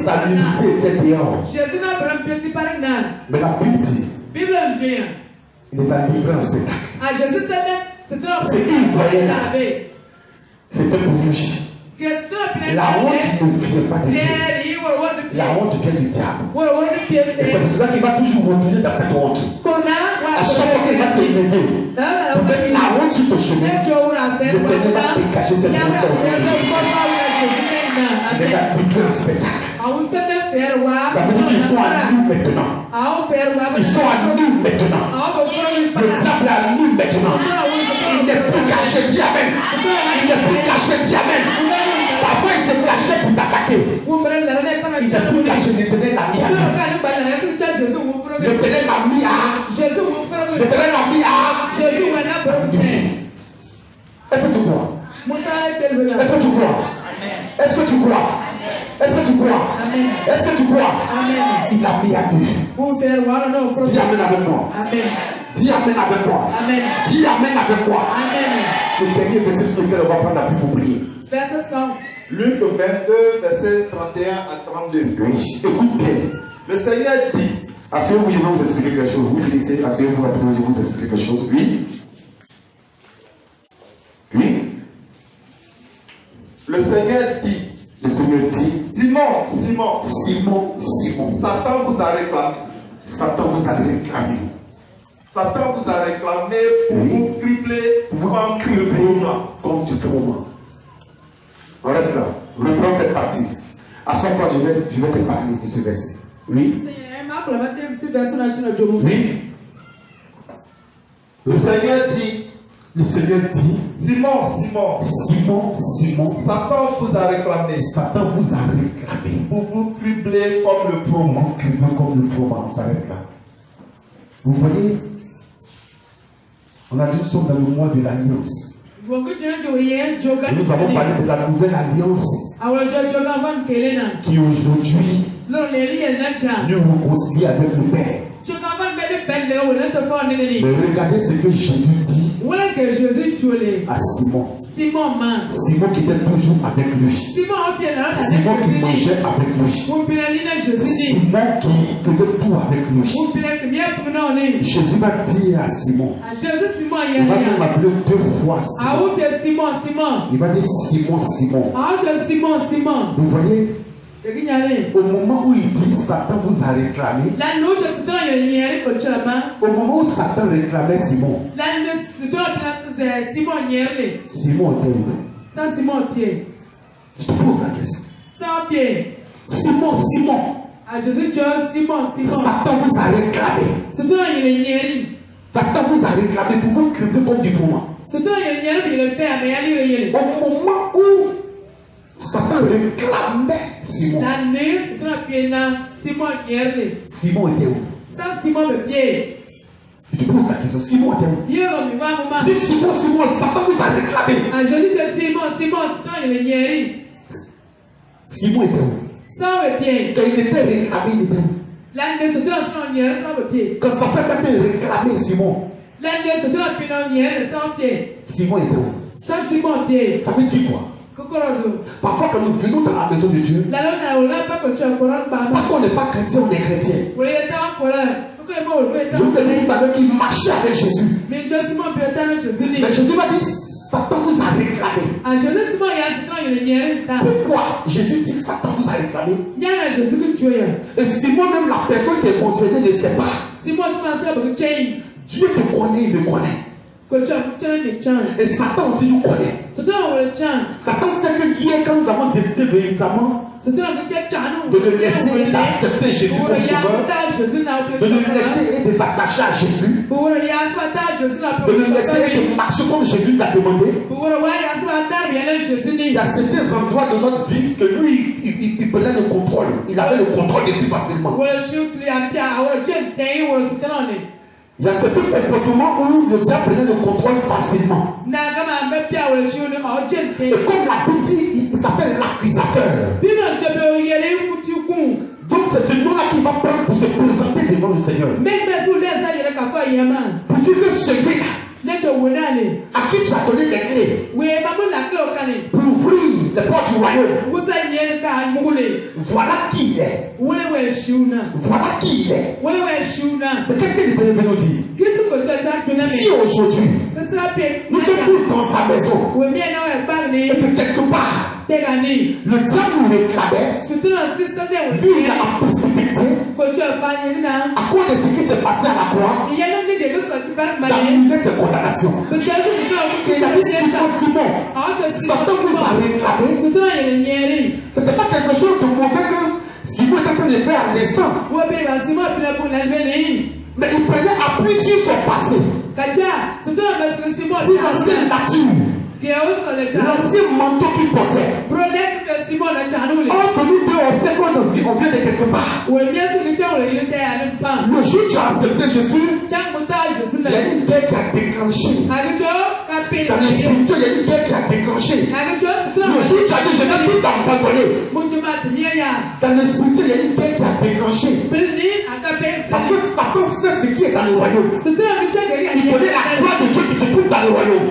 Sa nudité était dehors. Mais la Bible dit, il les a livrés en spectacle. Ce qu'il voyait là, c'était pour lui. La honte ne vient pas de Dieu. La honte vient du diable. Et c'est pour cela qu'il va toujours revenir dans cette honte. À chaque fois qu'il va se lever, pour mettre la honte sur ton chemin, le Père va dégager cette honte. Il les a livrés en spectacle. Ça veut dire qu'ils sont à nous maintenant. Ils sont à nous maintenant. Le diable est à nous maintenant. Il n'est plus caché, dis amen. Il n'est plus caché, dis amen. Parfois il se cachait pour t'attaquer. Il n'est plus caché, le Père l'a mis à nous. Le Père l'a mis à. Le Père l'a mis à. Est-ce que tu crois? Est-ce que tu crois? Est-ce que tu crois? Est-ce que tu crois? Est-ce que tu crois? Il a mis à nous. Dis amen avec moi. Dis amen avec moi. Dis amen avec moi. Le dernier verset sur lequel on va prendre la Bible pour prier. Luc 22, versets 31 à 32. Oui, écoute bien. Le Seigneur dit, Asseyez-vous, je vais vous expliquer quelque chose. Vous finissez, asseyez-vous, après je vais vous expliquer quelque chose. Oui. Oui. le Seigneur dit, Le Seigneur dit, si Simon. Simon. Satan vous a réclamé. Satan vous a réclamé. Satan vous a réclamé pour vous cribler comme du tourment. On reste là. Reprends cette partie. À ce moment, je vais te parler de ce verset. Oui. Oui. Le Seigneur dit, Simon, Satan vous a réclamé pour vous cribler comme le froment. On s'arrête là. Vous voyez, on a dit que nous sommes dans le mois de l'alliance. Nous avons parlé de la nouvelle alliance qui aujourd'hui nous réconcilie avec le Père. Mais regardez ce que Jésus dit à Simon. Simon qui était toujours avec lui. Simon qui mangeait avec lui. Simon qui faisait tout avec lui. Jésus va dire à Simon. Il va même appeler 2 fois Simon. Il va dire Simon. Vous voyez, au moment où il dit Satan vous a réclamé, au moment où Satan réclamait Simon, Simon était où? Je te pose la question. Simon. Satan vous a réclamé. Satan vous a réclamé pour vous crever comme du fourment. Au moment où Satan réclamait Simon. Simon était où? Je te pose la question. Simon était où? Dis Simon, Satan vous a réclamé. Simon était où? Quand il était réclamé, il était où? Quand Satan était réclamé Simon, Simon était où? Ça veut dire quoi? Parfois quand nous venons dans la maison de Dieu, parfois on n'est pas chrétien, on est chrétien. Je vous ai dit avec qui marchait avec Jésus. Mais Jésus m'a dit, Satan vous a réclamé. Pourquoi Jésus dit Satan vous a réclamé? Et Simon, même la personne qui est concernée, ne sait pas. Dieu te connaît, il me connaît. Et Satan aussi nous connaît. Satan sait que hier, quand nous avons décidé véritablement de le laisser d'accepter Jésus comme sauveur, de le laisser et de s'attacher à Jésus, de le laisser et de marcher comme Jésus t'a demandé. Il y a certains endroits de notre vie que lui, il prenait le contrôle. Il avait le contrôle dessus facilement. Il y a certains comportements où le diable prenait le contrôle facilement. Et comme la dit, il s'appelle l'accusateur. Donc c'est ce nom-là qui va prendre pour se présenter devant le Seigneur. Pour dire que celui-là à qui tu as donné les clés pour ouvrir les portes du royaume, voilà qui il est. Voilà qui il est. Mais qu'est-ce qu'il peut nous dire? Si aujourd'hui nous sommes tous dans sa maison et que quelque part le diable nous réclamait, lui il a la possibilité, à cause de ce qui s'est passé à la croix, d'annuler ses condamnations. Et il a dit Simon, Satan vous a réclamé. C'était pas quelque chose de mauvais que Simon était en train de faire à l'instant. Mais il prenait appui sur son passé. Sur l'ancienne nature, l'ancien manteau qu'il portait. Entre nous deux, on sait qu'on vient de quelque part. Le jour où tu as accepté Jésus, il y a une guerre qui a déclenché. Dans le spirituel, il y a une guerre qui a déclenché. Le jour où tu as dit je vais tout t'abandonner. Dans le spirituel, il y a une guerre qui a déclenché. Parce que Satan sait ce qui est dans le royaume. Il connaît la gloire de Dieu qui se trouve dans le royaume.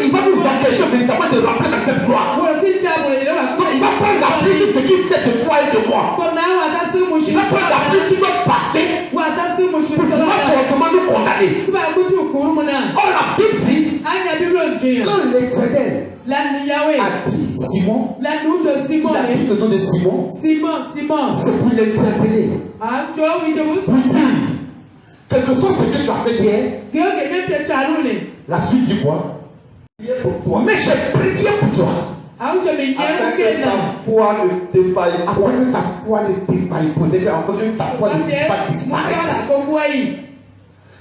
Il va nous empêcher véritablement de rentrer dans cette gloire. Donc il va prendre la pluie sur ce qui sait de toi et de moi. Il va prendre la pluie sur notre passé pour pouvoir correctement nous condamner. Or la Bible dit, quand l'Éternel a dit Simon, La nous de Simon. il a pris le nom de Simon, Simon. c'est pour l'interpeller. Ah, tu vois, oui, je vous. Pour dire, quel que soit ce que tu as fait hier, Que quelqu'un te chaloune. la suite du quoi? Priez pour toi. Mais j'ai prié pour toi. Ah, je me niais Afin pour que qu'elle ta foi ne défaille Afin point. que ta foi ne défaille pas, afin que ta foi ne puisse pas disparaître.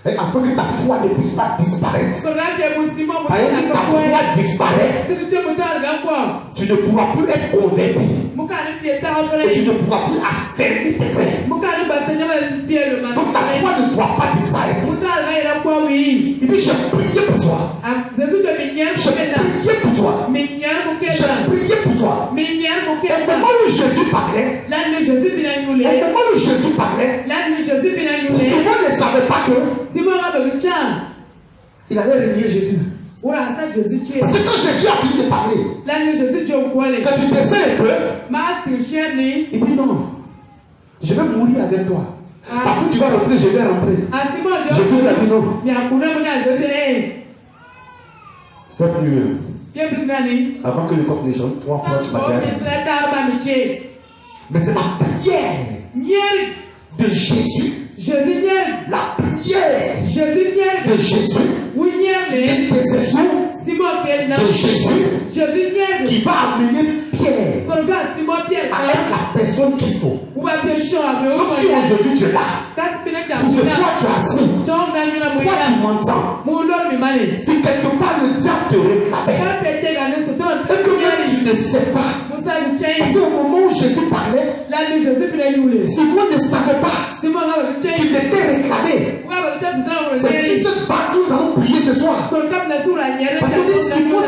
Et afin que ta foi ne puisse pas disparaître. Afin que ta foi disparaisse, tu ne pourras plus être converti. Et tu ne pourras plus affermir tes frères. Donc ta foi ne doit pas disparaître. Il dit, j'ai prié pour toi. J'ai prié pour toi. J'ai prié pour toi. Au moment où Jésus parlait, Simon ne savait pas que il allait renier Jésus. Parce que quand Jésus a fini de parler, quand tu descends un peu, il dit non, je vais mourir avec toi. Parce que tu vas rentrer, je vais rentrer. Jésus lui a dit non. C'est plus avant que le coq ne chante, 3 fois tu m'as dit. Mais c'est la prière de Jésus. La prière de Jésus. L'intercession de Jésus qui va amener Pierre à être la personne qu'il faut. Donc si aujourd'hui tu es là, si ce soir tu es assis, toi tu m'entends. Si quelque part le diable te réclamait, et que même tu ne sais pas, parce qu'au moment où Jésus parlait, Simon ne savait pas qu'il était réclamé. C'est sur cette base que nous allons prier ce soir. Parce qu'on dit Simon,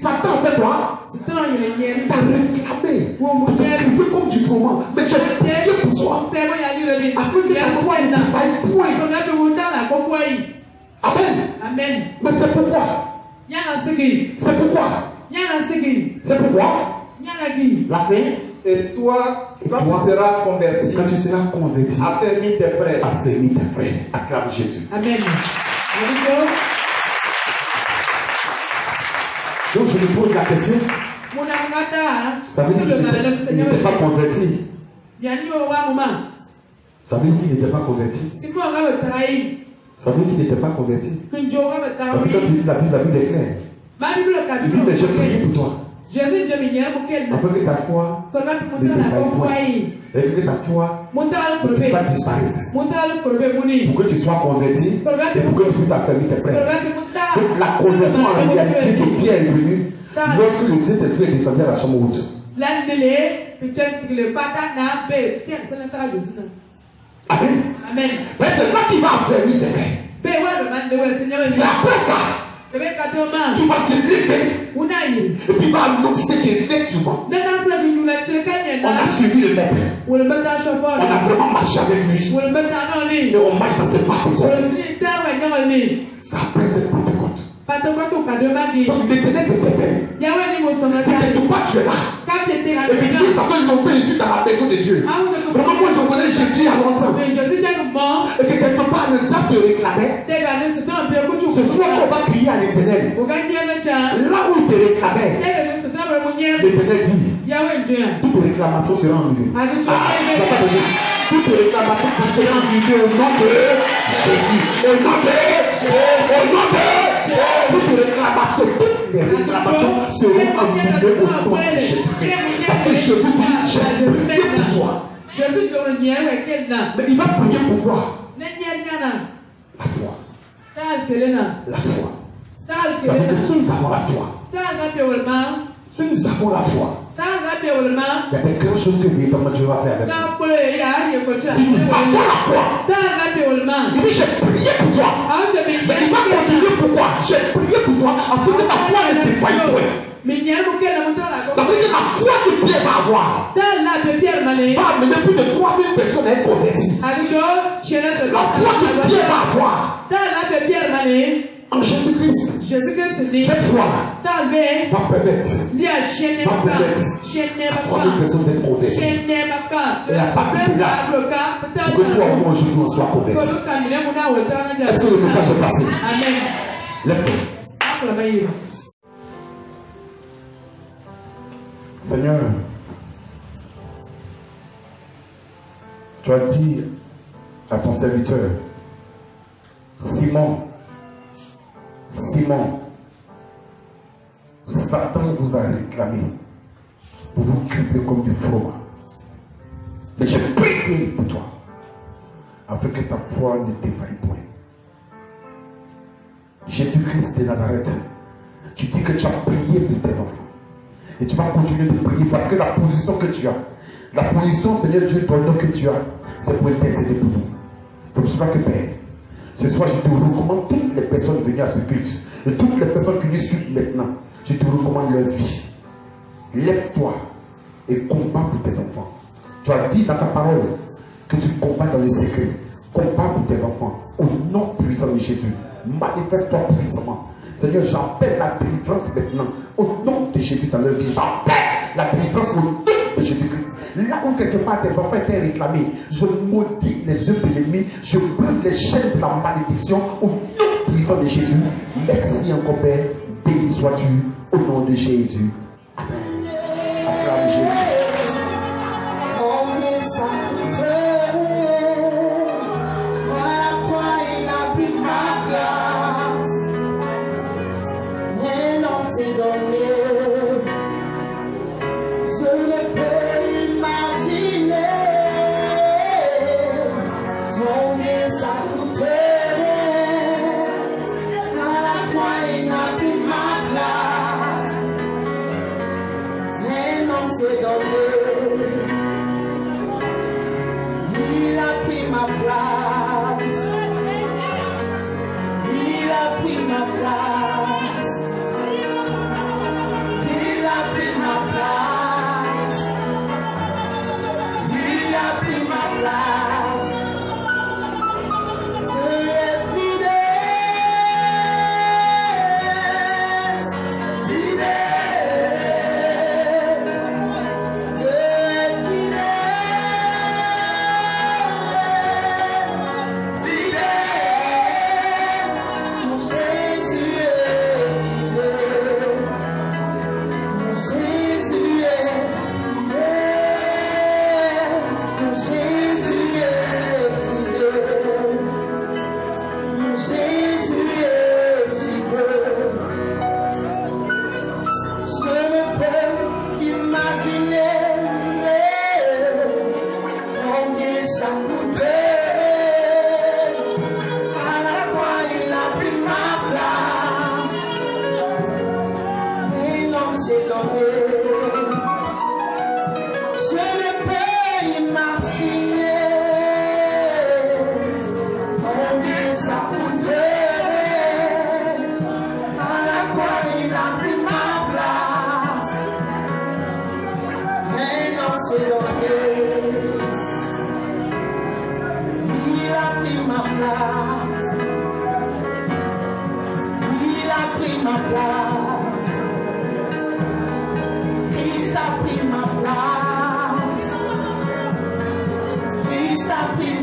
Satan en fait quoi? T'as réclamé pour prier comme du tourment. Mais j'ai prié pour toi. Afin que ta foi ne t'aille point. Amen. Mais c'est pourquoi? C'est pourquoi? La fin. Et toi, quand tu seras converti, affermis tes frères. Acclame Jésus. Amen. Donc je me pose la question. Ça veut dire qu'il n'était pas converti. Ça veut dire qu'il n'était pas converti. Ça veut dire qu'il n'était pas converti. Parce que quand tu lis la Bible est claire. Il dit, mais j'ai prié pour toi. Afin que ta foi ne défaille point. Et que ta foi ne puisse pas disparaître. Pour que tu sois converti et pour que tu puisses affermir tes frères. Donc la conversion en réalité de Pierre est venue lorsque le Saint-Esprit est descendu à la chambre haute. Amen. Mais c'est toi qui vas affermir ses frères. C'est après ça. Tu vas se lever et puis va annoncer qu'effectivement on a suivi le maître. On a vraiment marché avec lui. Et on marche dans ses pas. C'est après cette Pentecôte. Donc l'éternel te t'appelle. C'est quelque part tu es là. Et puis Dieu s'appelle mon père Jésus dans la maison de Dieu. Vraiment moi je connais Jésus il y a longtemps. Et que quelque part le diable te réclamait. Ce soir on va crier à l'éternel. Là où il te réclamait, l'éternel dit toute réclamation sera annulée. Toute réclamation sera annulée au nom de Jésus. Au nom de toute réclamation, toutes les réclamations seront annulées au nom de Jésus. Parce que Jésus dit, j'ai prié pour toi. Mais il va prier pour quoi? La foi. La foi. Ça veut dire que si nous avons la foi, si nous avons la foi, il y a des grandes choses que véritablement Dieu va faire avec nous. Si nous avons la foi, il dit j'ai prié pour toi. Mais il va continuer pourquoi? J'ai prié pour toi afin que ta foi ne défaille point. Ça veut dire que la foi que Pierre va avoir va amener plus de 3000 personnes à être converties. La foi que Pierre va avoir en Jésus-Christ, cette foi va permettre à 3000 personnes d'être converties. Et à partir de là, pour que toi, moi, aujourd'hui, on soit convertis. Est-ce que le message est passé? Amen. Lève-toi. Seigneur, tu as dit à ton serviteur, Simon, Satan vous a réclamé pour vous crêper comme du fromage. Mais je prie pour toi, afin que ta foi ne défaille point. Jésus-Christ de Nazareth, tu dis que tu as prié pour tes enfants. Et tu vas continuer de prier parce que la position que tu as, la position, Seigneur Dieu, ton nom que tu as, c'est pour intercéder pour nous. C'est pour cela que Père, ce soir, je te recommande toutes les personnes venues à ce culte et toutes les personnes qui nous suivent maintenant. Je te recommande leur vie. Lève-toi et combat pour tes enfants. Tu as dit dans ta parole que tu combats dans le secret. Combat pour tes enfants. Au nom puissant de Jésus. Manifeste-toi puissamment. Seigneur, j'appelle la délivrance maintenant. Au nom de Jésus dans leur vie. J'appelle la délivrance au nom de Jésus-Christ. Là où quelque part tes enfants étaient réclamés, je maudis les œuvres de l'ennemi. Je brise les chaînes de la malédiction. Au nom puissant de Jésus. Merci encore Père. Béni sois-tu au nom de Jésus. Amen. Acclame Jésus. Combien ça coûtait, voilà quoi il a pris ma place. Mais non, c'est donné. Je ne peux imaginer combien ça coûtait, voilà quoi il a pris ma place. Mais non, c'est donné. Il a pris ma place. Il a pris ma place. Il a pris ma place. Il a pris ma place. Je l'ai fidèle.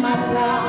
Ma place.